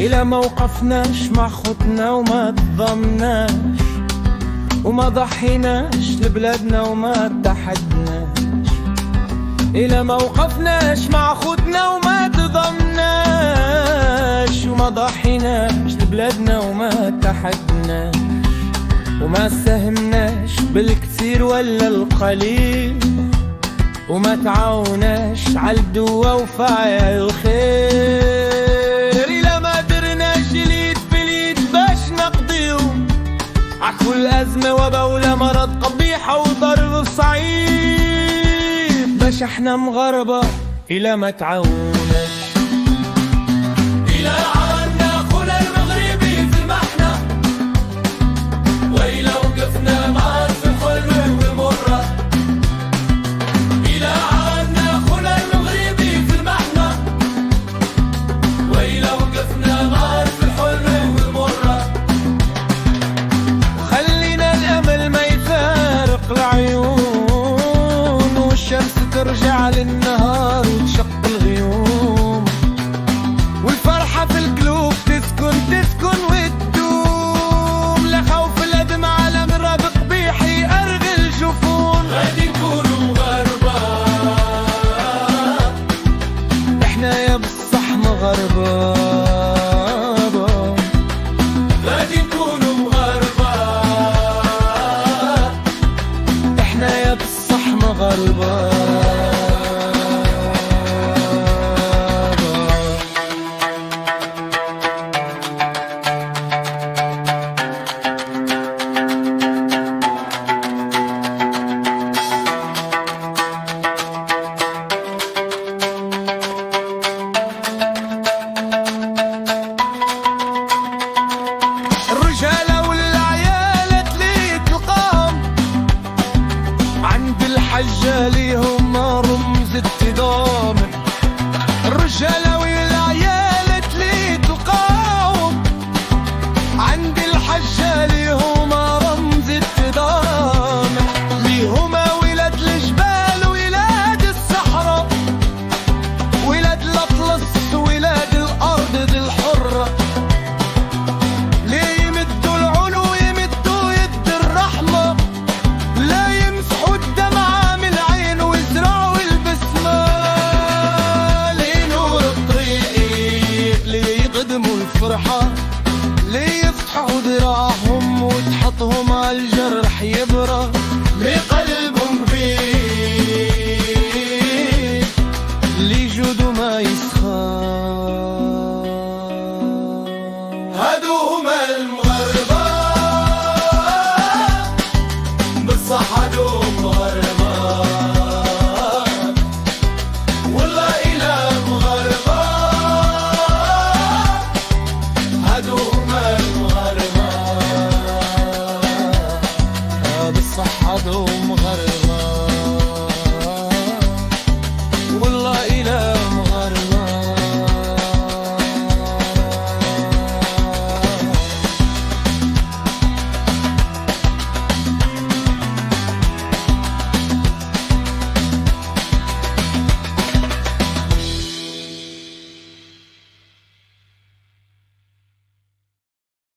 إلى ما وقفناش مع خوتنا وما تضمناش وما ضحيناش لبلادنا وما اتحدناش. إلى ما وقفناش مع خوتنا وما تضمناش وما ضحيناش لبلادنا وما اتحدناش وما ساهمناش بالكثير ولا القليل وما تعاوناش عالدوا وفاعل الخير. إلى ما درناش اليد باليد باش نقضيو عكل أزمة وبا ولا مرض قبيحة وضرب صعيب باش احنا مغربة. إلى ما تعاوناش إلى عنا خونا المغربي في المحنة وإلى وقفنا معاه في الحلوة والمرة. إلى عنا خونا المغربي في المحنة وإلى وقفنا معاه في الحلوة والمرة. خلينا الأمل ما يفارق العيون والشمس ترجع للنهار وتشق الغيوم والفرحة في القلوب تسكن وتدوم. لا خوف لا دمعة لا مرة بقبيح يأرغي الجفون. غادي نكونوا غربة احنا يا بالصح مغربة. غادي نكونوا غربة احنا يا بالصح مغربة. الرجالة والعيالة تليت القام عند الحجة ليهم رمز التضامن. الرجالة